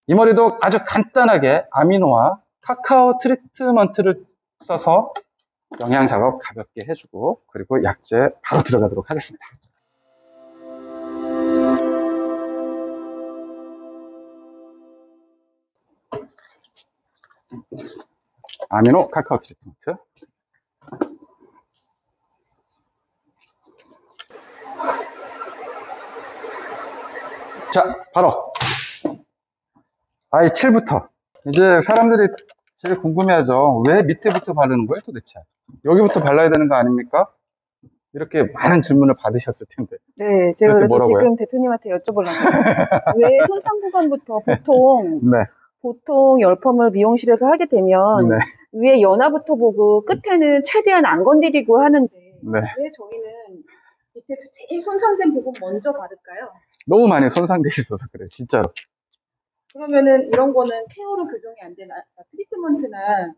이 머리도 아주 간단하게 아미노와 카카오 트리트먼트를 써서 영양 작업 가볍게 해주고, 그리고 약재 바로 들어가도록 하겠습니다. 아미노 카카오 트리트먼트. 자, 바로 I7부터. 이제 사람들이 제일 궁금해하죠. 왜 밑에부터 바르는 거예요, 도대체? 여기부터 발라야 되는 거 아닙니까? 이렇게 많은 질문을 받으셨을 텐데. 네, 제가 그래서 뭐라고요? 지금 대표님한테 여쭤보려고. 왜 손상 구간부터 보통 네. 보통 열펌을 미용실에서 하게 되면 네. 위에 연화부터 보고 끝에는 최대한 안 건드리고 하는데 네. 왜 저희는 밑에서 제일 손상된 부분 먼저 바를까요? 너무 많이 손상돼 있어서 그래요, 진짜로. 그러면은 이런 거는 케어로 교정이 안 되나? 트리트먼트나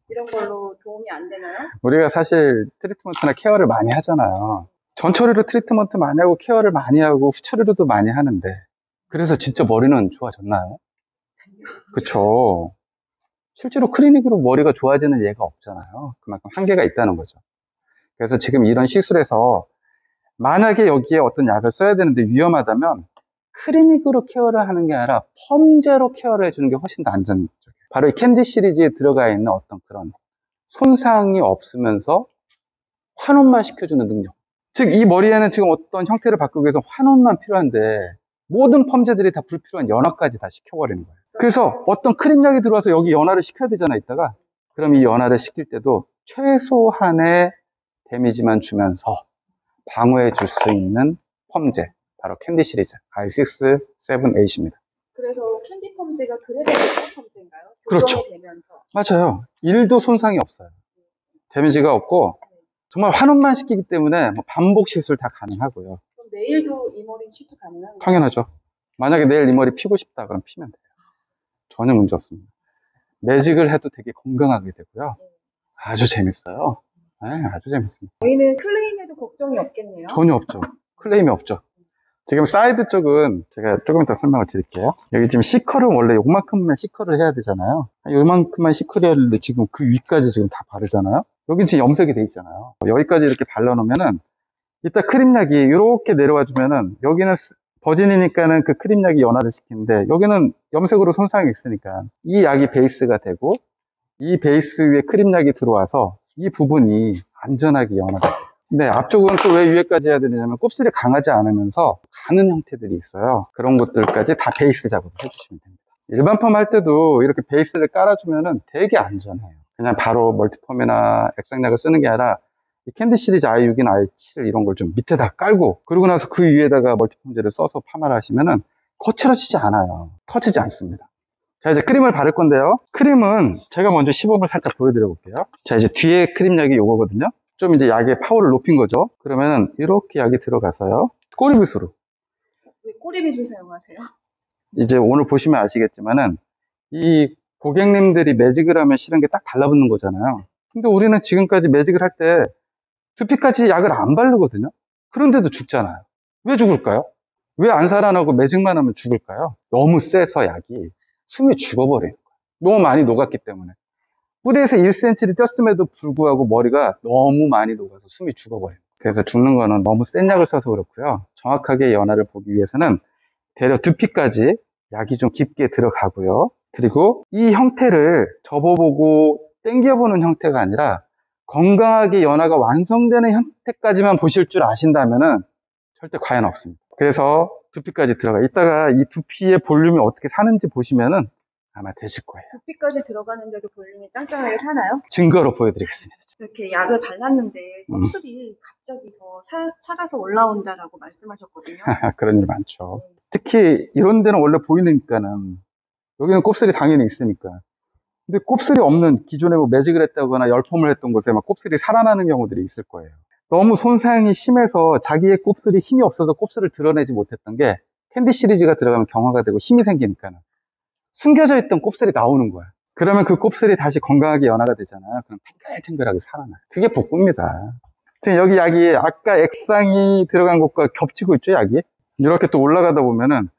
이런 걸로 도움이 안 되나요? 우리가 사실 트리트먼트나 케어를 많이 하잖아요. 전처리로 트리트먼트 많이 하고 케어를 많이 하고 후처리로도 많이 하는데, 그래서 진짜 머리는 좋아졌나요? 그쵸. 실제로 클리닉으로 머리가 좋아지는 예가 없잖아요. 그만큼 한계가 있다는 거죠. 그래서 지금 이런 시술에서 만약에 여기에 어떤 약을 써야 되는데 위험하다면 클리닉으로 케어를 하는 게 아니라 펌제로 케어를 해주는 게 훨씬 더 안전적이에요. 바로 이 캔디 시리즈에 들어가 있는 어떤 그런 손상이 없으면서 환원만 시켜주는 능력. 즉, 이 머리에는 지금 어떤 형태를 바꾸기 위해서 환원만 필요한데 모든 펌제들이 다 불필요한 연화까지 다 시켜버리는 거예요. 그래서 어떤 크림약이 들어와서 여기 연화를 시켜야 되잖아, 이따가. 그럼 이 연화를 시킬 때도 최소한의 데미지만 주면서 방어해 줄 수 있는 펌제, 바로 캔디 시리즈 I6, 7, 8입니다. 그래서 캔디 펌제가 그래서 캔디 펌제인가요? 그렇죠. 되면서. 맞아요. 1도 손상이 없어요. 데미지가 없고 정말 환원만 시키기 때문에 반복 시술 다 가능하고요. 그럼 내일도 이 머리 시술 가능한가요? 당연하죠. 만약에 내일 이 머리 피고 싶다 그럼 피면 돼요. 전혀 문제 없습니다. 매직을 해도 되게 건강하게 되고요. 아주 재밌어요. 네, 아주 재밌습니다. 저희는 클레임에도 걱정이 없겠네요. 전혀 없죠. 클레임이 없죠. 지금 사이드 쪽은 제가 조금 이따 설명을 드릴게요. 여기 지금 C컬은 원래 요만큼만 C컬을 해야 되잖아요. 요만큼만 C컬 해야 되는데 지금 그 위까지 지금 다 바르잖아요. 여긴 지금 염색이 돼 있잖아요. 여기까지 이렇게 발라놓으면은 이따 크림약이 이렇게 내려와 주면은 여기는 버진이니까는 그 크림약이 연화를 시키는데 여기는 염색으로 손상이 있으니까 이 약이 베이스가 되고 이 베이스 위에 크림약이 들어와서 이 부분이 안전하게 연화가 돼요. 네, 앞쪽은 또 왜 위에까지 해야 되냐면 곱슬이 강하지 않으면서 가는 형태들이 있어요. 그런 것들까지 다 베이스 작업을 해주시면 됩니다. 일반 펌 할 때도 이렇게 베이스를 깔아주면은 되게 안전해요. 그냥 바로 멀티펌이나 액상약을 쓰는 게 아니라 이 캔디 시리즈 I6이나 I7 이런 걸 좀 밑에다 깔고 그러고 나서 그 위에다가 멀티펌제를 써서 파마를 하시면은 거칠어지지 않아요. 터지지 않습니다. 자, 이제 크림을 바를 건데요. 크림은 제가 먼저 시범을 살짝 보여드려 볼게요. 자, 이제 뒤에 크림약이 요거거든요. 좀 이제 약의 파워를 높인 거죠. 그러면은 이렇게 약이 들어가서요. 꼬리빗으로. 왜 꼬리빗을 사용하세요? 이제 오늘 보시면 아시겠지만은 이 고객님들이 매직을 하면 싫은 게 딱 달라붙는 거잖아요. 근데 우리는 지금까지 매직을 할 때 두피까지 약을 안 바르거든요. 그런데도 죽잖아요. 왜 죽을까요? 왜 안 살아나고 매직만 하면 죽을까요? 너무 세서 약이 숨이 죽어버려요. 너무 많이 녹았기 때문에. 뿌리에서 1cm를 뗐음에도 불구하고 머리가 너무 많이 녹아서 숨이 죽어버려요. 그래서 죽는 거는 너무 센 약을 써서 그렇고요. 정확하게 연화를 보기 위해서는 대략 두피까지 약이 좀 깊게 들어가고요. 그리고 이 형태를 접어보고 당겨보는 형태가 아니라 건강하게 연화가 완성되는 형태까지만 보실 줄 아신다면은 절대 과연 없습니다. 그래서 두피까지 들어가. 이따가 이 두피의 볼륨이 어떻게 사는지 보시면은 아마 되실 거예요. 두피까지 들어가는데도 볼륨이 짱짱하게 사나요? 증거로 보여드리겠습니다. 이렇게 약을 발랐는데 곱슬이 갑자기 더 살아서 올라온다라고 말씀하셨거든요. 그런 일 많죠. 특히 이런 데는 원래 보이니까는 여기는 곱슬이 당연히 있으니까. 근데 곱슬이 없는 기존에 뭐 매직을 했다거나 열펌을 했던 곳에 막 곱슬이 살아나는 경우들이 있을 거예요. 너무 손상이 심해서 자기의 곱슬이 힘이 없어서 kop슬을 드러내지 못했던 게 캔디 시리즈가 들어가면 경화가 되고 힘이 생기니까는 숨겨져 있던 곱슬이 나오는 거야. 그러면 그 곱슬이 다시 건강하게 연화가 되잖아요. 그럼 탱글탱글하게 살아나요. 그게 복구입니다. 지금 여기 약이 아까 액상이 들어간 것과 겹치고 있죠, 약이? 이렇게 또 올라가다 보면은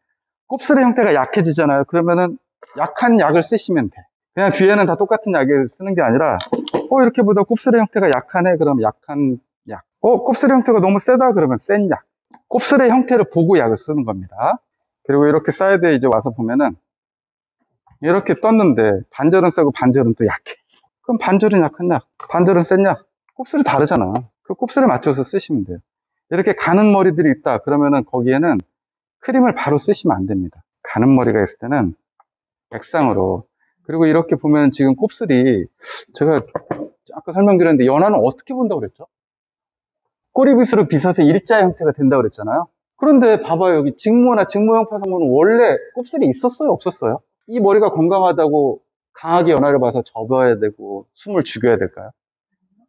곱슬의 형태가 약해지잖아요. 그러면은 약한 약을 쓰시면 돼. 그냥 뒤에는 다 똑같은 약을 쓰는 게 아니라, 이렇게 보다 곱슬의 형태가 약하네? 그럼 약한 약. 곱슬의 형태가 너무 세다? 그러면 센 약. 곱슬의 형태를 보고 약을 쓰는 겁니다. 그리고 이렇게 사이드에 이제 와서 보면은, 이렇게 떴는데, 반절은 세고 반절은 또 약해. 그럼 반절은 약한 약, 반절은 센 약. 곱슬이 다르잖아. 그 곱슬에 맞춰서 쓰시면 돼요. 이렇게 가는 머리들이 있다. 그러면은 거기에는 크림을 바로 쓰시면 안 됩니다. 가는 머리가 있을 때는 액상으로. 그리고 이렇게 보면 지금 곱슬이, 제가 아까 설명드렸는데 연화는 어떻게 본다고 그랬죠? 꼬리빗으로 빗어서 일자 형태가 된다고 그랬잖아요. 그런데 봐봐요. 여기 직모나 직모형 파성모는 원래 곱슬이 있었어요? 없었어요? 이 머리가 건강하다고 강하게 연화를 봐서 접어야 되고 숨을 죽여야 될까요?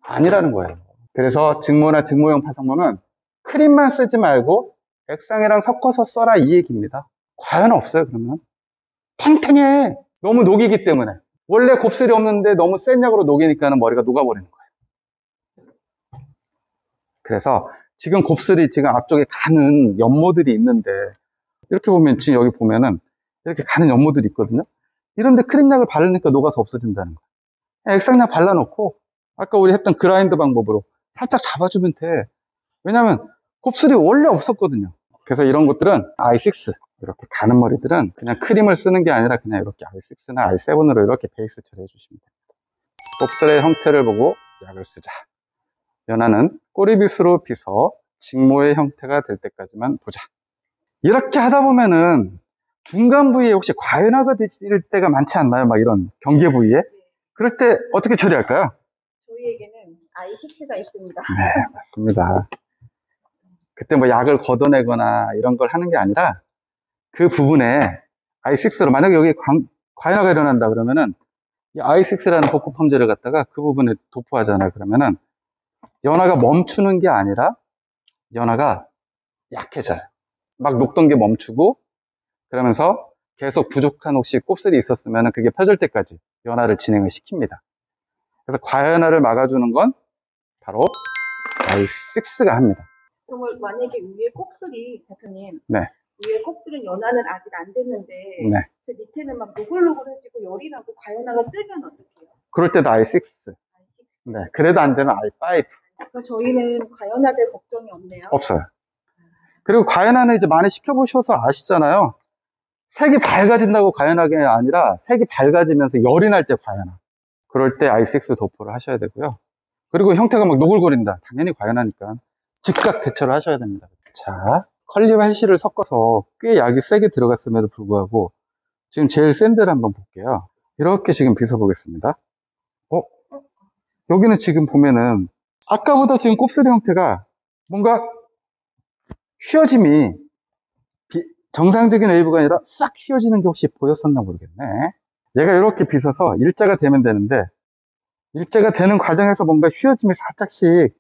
아니라는 거예요. 그래서 직모나 직모형 파성모는 크림만 쓰지 말고 액상이랑 섞어서 써라 이 얘기입니다. 과연 없어요 그러면? 탱탱해. 너무 녹이기 때문에. 원래 곱슬이 없는데 너무 센 약으로 녹이니까 머리가 녹아버리는 거예요. 그래서 지금 곱슬이 지금 앞쪽에 가는 연모들이 있는데 이렇게 보면 지금 여기 보면은 이렇게 가는 연모들이 있거든요. 이런데 크림약을 바르니까 녹아서 없어진다는 거예요. 액상약 발라놓고 아까 우리 했던 그라인드 방법으로 살짝 잡아주면 돼. 왜냐면 곱슬이 원래 없었거든요. 그래서 이런 것들은 i6 이렇게 가는 머리들은 그냥 크림을 쓰는 게 아니라 그냥 이렇게 i6나 i7으로 이렇게 베이스 처리해 주시면 됩니다. 곱슬의 형태를 보고 약을 쓰자. 연화는 꼬리빗으로 빗어 직모의 형태가 될 때까지만 보자. 이렇게 하다 보면은 중간 부위에 혹시 과연화가 되실 때가 많지 않나요? 막 이런 경계 부위에? 그럴 때 어떻게 처리할까요? 저희에게는 i6가 있습니다. 네, 맞습니다. 그때 뭐 약을 걷어내거나 이런 걸 하는 게 아니라 그 부분에 i6로 만약에 여기 과연화가 일어난다 그러면은 이 i6라는 복구펌제를 갖다가 그 부분에 도포하잖아요. 그러면은 연화가 멈추는 게 아니라 연화가 약해져요. 막 녹던 게 멈추고 그러면서 계속 부족한 혹시 곱슬이 있었으면 그게 펴질 때까지 연화를 진행을 시킵니다. 그래서 과연화를 막아주는 건 바로 i6가 합니다. 정말 만약에 위에 곱슬이 대표님 네. 위에 곱슬은 연화는 아직 안 됐는데 네. 제 밑에는 막 노글노글해지고 열이 나고 과연화가 뜨면 어떡해요? 그럴 때도 i6. 네. 그래도 안 되면 i5. 그럼 저희는 과연화될 걱정이 없네요. 없어요. 그리고 과연화는 이제 많이 시켜보셔서 아시잖아요. 색이 밝아진다고 과연하게 아니라 색이 밝아지면서 열이 날 때 과연화. 그럴 때 i6 도포를 하셔야 되고요. 그리고 형태가 막 노글거린다. 당연히 과연하니까 즉각 대처를 하셔야 됩니다. 자, 컬리와 해시를 섞어서 꽤 약이 세게 들어갔음에도 불구하고 지금 제일 센 데를 한번 볼게요. 이렇게 지금 빗어보겠습니다. 여기는 지금 보면은 아까보다 지금 곱슬의 형태가 뭔가 휘어짐이 정상적인 웨이브가 아니라 싹 휘어지는 게 혹시 보였었나 모르겠네. 얘가 이렇게 빗어서 일자가 되면 되는데 일자가 되는 과정에서 뭔가 휘어짐이 살짝씩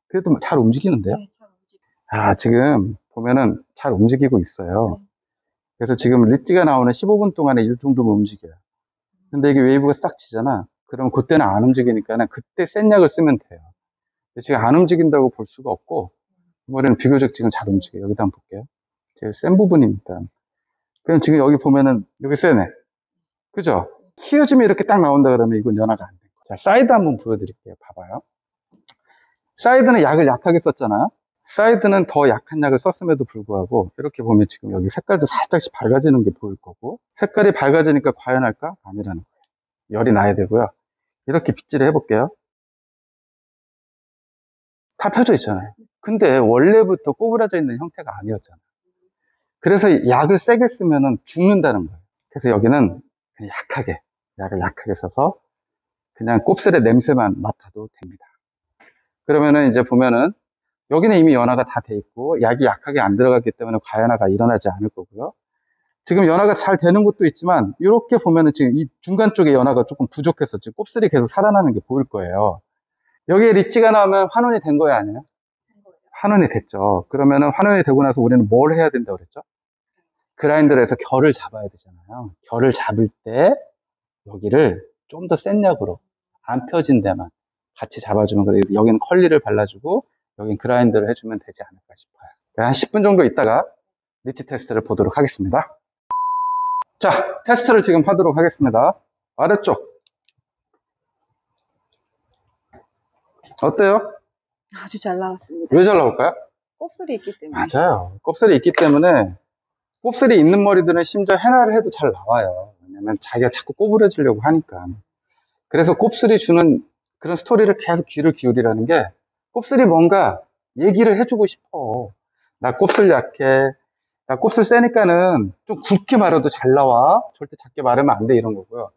그래도 잘 움직이는데요. 네, 잘 움직여요. 지금 보면은 잘 움직이고 있어요. 그래서 지금 리지가 나오는 15분 동안에 이 정도면 움직여요. 근데 이게 웨이브가 딱 치잖아. 그럼 그때는 안 움직이니까는 그때 센 약을 쓰면 돼요. 근데 지금 안 움직인다고 볼 수가 없고 머리는 비교적 지금 잘 움직여요. 여기다 한번 볼게요. 제일 센 부분입니다. 그럼 지금 여기 보면은 여기 세네. 그죠? 휘어짐이 이렇게 딱 나온다 그러면 이건 연화가 안 된 거예요. 자, 사이드 한번 보여드릴게요. 봐봐요. 사이드는 약을 약하게 썼잖아요. 사이드는 더 약한 약을 썼음에도 불구하고 이렇게 보면 지금 여기 색깔도 살짝씩 밝아지는 게 보일 거고 색깔이 밝아지니까 과연할까? 아니라는 거예요. 열이 나야 되고요. 이렇게 빗질을 해볼게요. 다 펴져 있잖아요. 근데 원래부터 꼬부라져 있는 형태가 아니었잖아요. 그래서 약을 세게 쓰면 죽는다는 거예요. 그래서 여기는 그냥 약을 약하게 써서 그냥 곱슬의 냄새만 맡아도 됩니다. 그러면은 이제 보면은 여기는 이미 연화가 다 돼 있고 약이 약하게 안 들어갔기 때문에 과연화가 일어나지 않을 거고요. 지금 연화가 잘 되는 곳도 있지만 이렇게 보면은 지금 이 중간 쪽에 연화가 조금 부족해서 지금 곱슬이 계속 살아나는 게 보일 거예요. 여기에 리치가 나오면 환원이 된 거예요, 아니에요? 환원이 됐죠. 그러면은 환원이 되고 나서 우리는 뭘 해야 된다고 그랬죠? 그라인더를 해서 결을 잡아야 되잖아요. 결을 잡을 때 여기를 좀 더 센 약으로 안 펴진 데만 같이 잡아주면 그래요. 여기는 컬리를 발라주고 여기는 그라인더를 해주면 되지 않을까 싶어요. 한 10분 정도 있다가 리치 테스트를 보도록 하겠습니다. 자, 테스트를 지금 하도록 하겠습니다. 아래쪽. 어때요? 아주 잘 나왔습니다. 왜 잘 나올까요? 곱슬이 있기 때문에. 맞아요. 곱슬이 있기 때문에, 곱슬이 있는 머리들은 심지어 헤라를 해도 잘 나와요. 왜냐면 자기가 자꾸 꼬부려지려고 하니까. 그래서 곱슬이 주는 그런 스토리를 계속 귀를 기울이라는 게, 곱슬이 뭔가 얘기를 해주고 싶어. 나 곱슬 약해. 나 곱슬 세니까는 좀 굵게 말아도 잘 나와. 절대 작게 말하면 안 돼. 이런 거고요.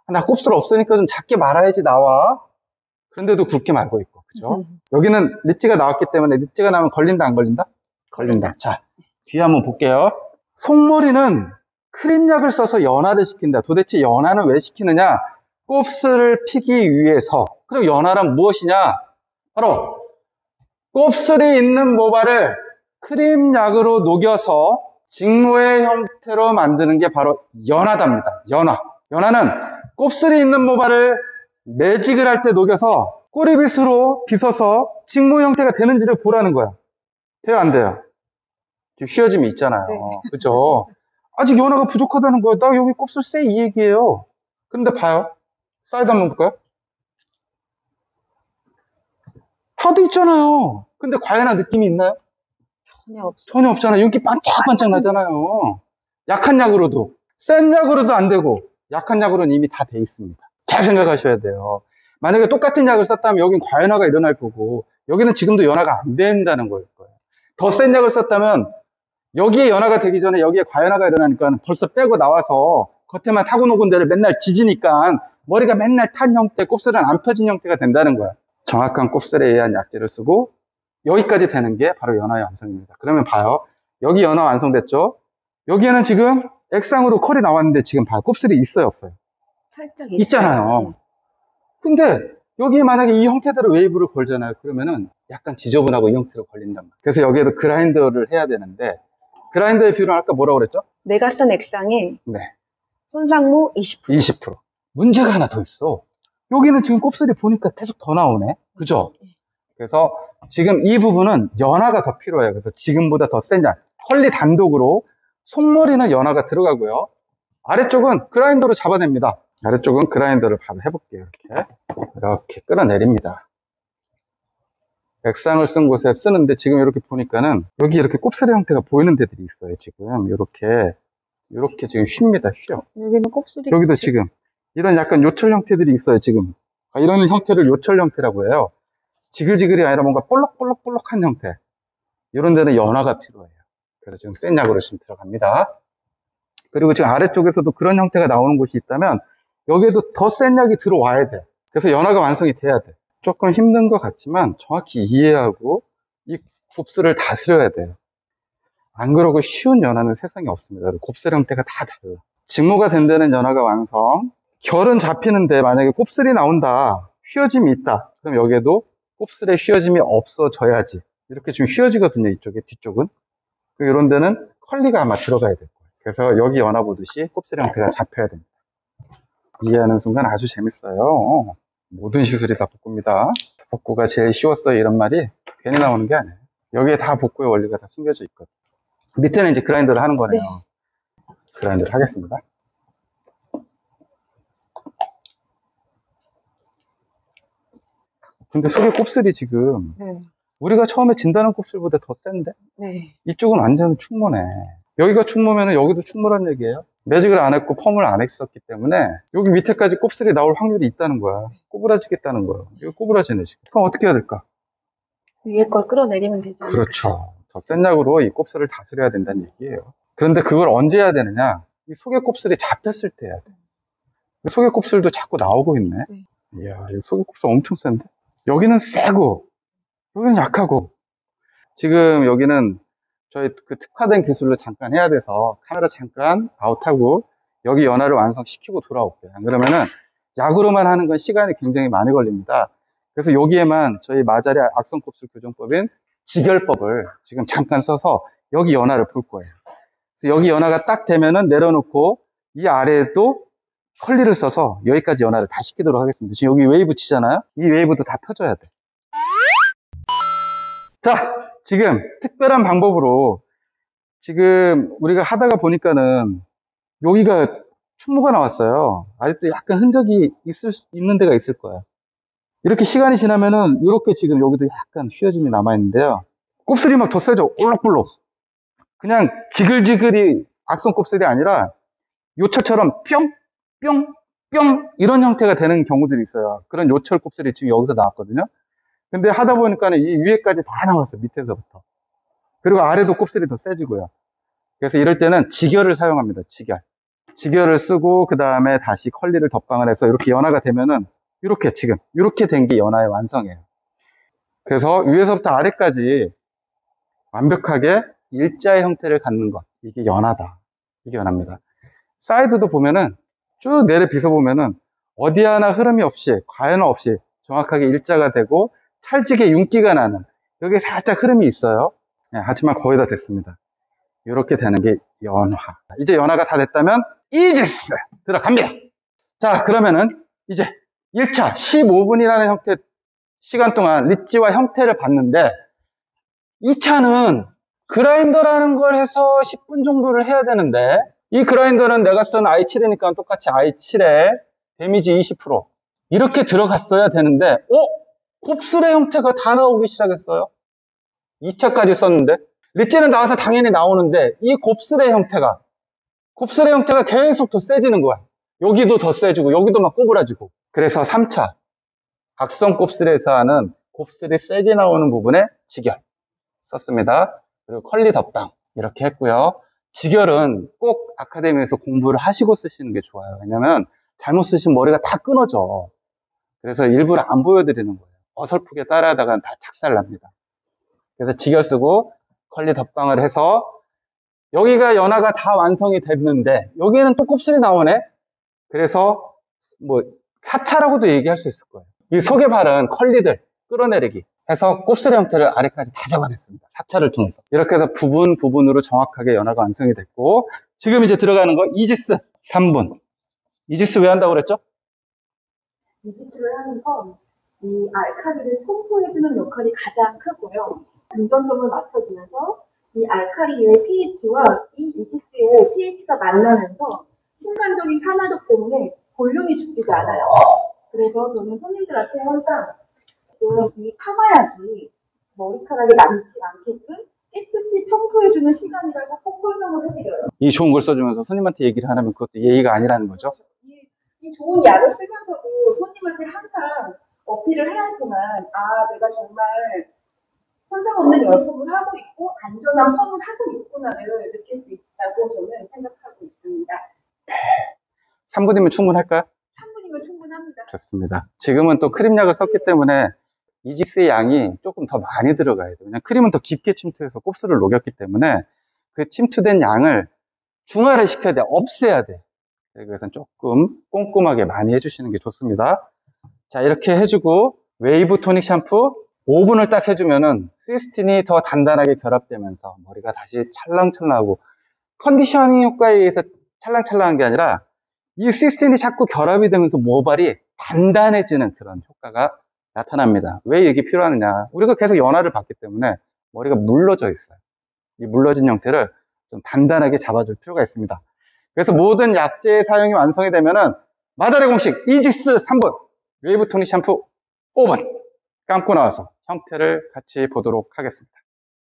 나 곱슬 없으니까 좀 작게 말아야지 나와. 그런데도 굵게 말고 있고. 그죠? 여기는 리치가 나왔기 때문에 리치가 나오면 걸린다, 안 걸린다? 걸린다. 자, 뒤에 한번 볼게요. 속머리는 크림약을 써서 연화를 시킨다. 도대체 연화는 왜 시키느냐? 곱슬을 피기 위해서. 그럼 연화란 무엇이냐? 바로 곱슬이 있는 모발을 크림약으로 녹여서 직모의 형태로 만드는 게 바로 연화답니다. 연화. 연화는 곱슬이 있는 모발을 매직을 할 때 녹여서 꼬리빗으로 빗어서 직모 형태가 되는지를 보라는 거야. 돼요, 안 돼요? 지금 휘어짐이 있잖아요. 네. 그죠? 아직 연화가 부족하다는 거예요. 나 여기 곱슬 세 이 얘기예요. 그런데 봐요. 사이드 한번 볼까요? 다 돼 있잖아요. 근데 과연한 느낌이 있나요? 전혀 없어. 전혀 없잖아요. 윤기 반짝반짝 나잖아요. 약한 약으로도, 센 약으로도 안 되고, 약한 약으로는 이미 다 돼 있습니다. 잘 생각하셔야 돼요. 만약에 똑같은 약을 썼다면 여긴 과연화가 일어날 거고, 여기는 지금도 연화가 안 된다는 거예요. 더 센 약을 썼다면 여기에 연화가 되기 전에 여기에 과연화가 일어나니까 벌써 빼고 나와서 겉에만 타고 녹은 데를 맨날 지지니까 머리가 맨날 탄 형태, 곱슬은 안 펴진 형태가 된다는 거야. 정확한 곱슬에 의한 약재를 쓰고 여기까지 되는 게 바로 연화의 완성입니다. 그러면 봐요. 여기 연화 완성됐죠? 여기에는 지금 액상으로 컬이 나왔는데 지금 봐요. 곱슬이 있어요, 없어요? 살짝 있잖아요. 네. 근데 여기에 만약에 이 형태대로 웨이브를 걸잖아요. 그러면은 약간 지저분하고 이 형태로 걸린단 말이에요. 그래서 여기에도 그라인더를 해야 되는데, 그라인더의 비율은 아까 뭐라고 그랬죠? 내가 쓴 액상의 네, 손상무 20%. 20%. 문제가 하나 더 있어. 여기는 지금 곱슬이 보니까 계속 더 나오네. 그죠? 그래서 지금 이 부분은 연화가 더 필요해요. 그래서 지금보다 더 센 약. 컬리 단독으로 속머리는 연화가 들어가고요. 아래쪽은 그라인더로 잡아냅니다. 아래쪽은 그라인더를 바로 해볼게요. 이렇게 끌어내립니다. 액상을 쓴 곳에 쓰는데 지금 이렇게 보니까는 여기 이렇게 곱슬의 형태가 보이는 데들이 있어요. 지금 이렇게 지금 쉽니다. 쉬어. 여기는 곱슬이 여기도 지금 이런 약간 요철 형태들이 있어요. 지금 이런 형태를 요철 형태라고 해요. 지글지글이 아니라 뭔가 볼록볼록볼록한 형태. 이런 데는 연화가 필요해요. 그래서 지금 센 약으로 지금 들어갑니다. 그리고 지금 아래쪽에서도 그런 형태가 나오는 곳이 있다면 여기에도 더 센 약이 들어와야 돼. 그래서 연화가 완성이 돼야 돼. 조금 힘든 것 같지만 정확히 이해하고 이 곱슬을 다스려야 돼요. 안 그러고 쉬운 연화는 세상에 없습니다. 곱슬 형태가 다 달라. 직모가 된 데는 연화가 완성. 결은 잡히는데 만약에 곱슬이 나온다. 휘어짐이 있다. 그럼 여기에도 곱슬의 휘어짐이 없어져야지. 이렇게 지금 휘어지거든요. 이쪽에, 뒤쪽은. 이런 데는 컬리가 아마 들어가야 될 거예요. 그래서 여기 연화 보듯이 곱슬 형태가 잡혀야 됩니다. 이해하는 순간 아주 재밌어요. 모든 시술이 다 복구입니다. 복구가 제일 쉬웠어요. 이런 말이 괜히 나오는 게 아니에요. 여기에 다 복구의 원리가 다 숨겨져 있거든요. 밑에는 이제 그라인더를 하는 거네요. 네. 그라인더를 하겠습니다. 근데 속에 곱슬이 지금 네. 우리가 처음에 진단한 곱슬보다 더 센데? 네. 이쪽은 완전 충모네. 여기가 충모면 여기도 충모란 얘기예요. 매직을 안 했고 펌을 안 했었기 때문에 여기 밑에까지 곱슬이 나올 확률이 있다는 거야. 꼬부라지겠다는 거야. 이거 꼬부라지네 지금. 그럼 어떻게 해야 될까? 위에 걸 끌어내리면 되지 않을까? 그렇죠. 더 센 약으로 이 곱슬을 다스려야 된다는 얘기예요. 그런데 그걸 언제 해야 되느냐? 이 속에 곱슬이 잡혔을 때 해야 돼. 속에 곱슬도 자꾸 나오고 있네. 네. 이야, 이 속에 곱슬 엄청 센데? 여기는 세고, 여기는 약하고. 지금 여기는 저희 그 특화된 기술로 잠깐 해야 돼서 카메라 잠깐 아웃하고 여기 연화를 완성시키고 돌아올게요. 안 그러면은 약으로만 하는 건 시간이 굉장히 많이 걸립니다. 그래서 여기에만 저희 마자리 악성곱슬 교정법인 직열법을 지금 잠깐 써서 여기 연화를 볼 거예요. 그래서 여기 연화가 딱 되면은 내려놓고 이 아래에도 컬리를 써서 여기까지 연화를 다 시키도록 하겠습니다. 지금 여기 웨이브 치잖아요. 이 웨이브도 다 펴줘야 돼. 자, 지금 특별한 방법으로 지금 우리가 하다가 보니까는 여기가 충무가 나왔어요. 아직도 약간 흔적이 있는 데가 있을 거예요. 이렇게 시간이 지나면은 이렇게 지금 여기도 약간 휘어짐이 남아있는데요. 곱슬이 막 더 세죠. 올록볼록. 그냥 지글지글이 악성 곱슬이 아니라 요철처럼 뿅, 뿅, 뿅 이런 형태가 되는 경우들이 있어요. 그런 요철 곱슬이 지금 여기서 나왔거든요. 근데 하다 보니까는 이 위에까지 다 나왔어요. 밑에서부터. 그리고 아래도 곱슬이 더 세지고요. 그래서 이럴 때는 지결을 사용합니다. 지결. 지결을 쓰고 그 다음에 다시 컬리를 덧방을 해서 이렇게 연화가 되면은 이렇게 지금 이렇게 된 게 연화의 완성이에요. 그래서 위에서부터 아래까지 완벽하게 일자의 형태를 갖는 것, 이게 연화다. 이게 연화입니다. 사이드도 보면은 쭉 내려 빗어 보면은 어디 하나 흐름이 없이 과연 없이 정확하게 일자가 되고 찰지게 윤기가 나는 여기 살짝 흐름이 있어요. 네, 하지만 거의 다 됐습니다. 이렇게 되는 게 연화. 이제 연화가 다 됐다면 이지스 들어갑니다. 자, 그러면은 이제 1차 15분이라는 형태 시간 동안 리치와 형태를 봤는데 2차는 그라인더라는 걸 해서 10분 정도를 해야 되는데 이 그라인더는 내가 쓴 i7이니까 똑같이 i7에 데미지 20% 이렇게 들어갔어야 되는데 곱슬의 형태가 다 나오기 시작했어요. 2차까지 썼는데 리치는 나와서 당연히 나오는데 이 곱슬의 형태가 계속 더 세지는 거야. 여기도 더 세지고 여기도 막 꼬부라지고. 그래서 3차 악성 곱슬에서 하는 곱슬이 세게 나오는 부분에 지결 썼습니다. 그리고 컬리 덧방 이렇게 했고요. 지결은 꼭 아카데미에서 공부를 하시고 쓰시는 게 좋아요. 왜냐면 잘못 쓰시면 머리가 다 끊어져. 그래서 일부러 안 보여드리는 거예요. 어설프게 따라하다가 다 착살납니다. 그래서 지결 쓰고 컬리 덧방을 해서 여기가 연화가 다 완성이 됐는데 여기에는 또 곱슬이 나오네. 그래서 뭐 4차라고도 얘기할 수 있을 거예요. 이 속에 바른 컬리들 끌어내리기 해서 곱슬의 형태를 아래까지 다 잡아냈습니다. 4차를 통해서. 이렇게 해서 부분으로 정확하게 연화가 완성이 됐고 지금 이제 들어가는 거 이지스 3분. 이지스 왜 한다고 그랬죠? 이지스를 하는 건 이 알칼리를 청소해주는 역할이 가장 크고요. 금전점을 맞춰주면서 이 알칼리의 pH와 이 이지스의 pH가 만나면서 순간적인 산화력 때문에 볼륨이 죽지도 않아요. 그래서 저는 손님들한테 항상 이 파마약이 머리카락이 남지 않게끔 깨끗이 청소해주는 시간이라고 꼭 설명을 해드려요. 이 좋은 걸 써주면서 손님한테 얘기를 하려면 그것도 예의가 아니라는 거죠. 이 좋은 약을 쓰면서도 손님한테 항상 어필을 해야지만 내가 정말 손상 없는 열펌을 하고 있고 안전한 펌을 하고 있구나를 느낄 수 있다고 저는 생각하고 있습니다. 3분이면 충분할까요? 3분이면 충분합니다. 좋습니다. 지금은 또 크림약을 썼기 때문에 이지스의 양이 조금 더 많이 들어가야 돼요. 왜냐면 크림은 더 깊게 침투해서 곱슬을 녹였기 때문에 그 침투된 양을 중화를 시켜야 돼. 없애야 돼. 그래서 조금 꼼꼼하게 많이 해주시는 게 좋습니다. 자, 이렇게 해주고 웨이브 토닉 샴푸 5분을 딱 해주면은 시스틴이 더 단단하게 결합되면서 머리가 다시 찰랑찰랑하고 컨디셔닝 효과에 의해서 찰랑찰랑한 게 아니라 이 시스틴이 자꾸 결합이 되면서 모발이 단단해지는 그런 효과가 나타납니다. 왜 이게 필요하느냐? 우리가 계속 연화를 받기 때문에 머리가 물러져 있어요. 이 물러진 형태를 좀 단단하게 잡아줄 필요가 있습니다. 그래서 모든 약재의 사용이 완성이 되면은 마달의 공식 이지스 3분, 웨이브 토닉 샴푸 5분 감고 나와서 형태를 같이 보도록 하겠습니다.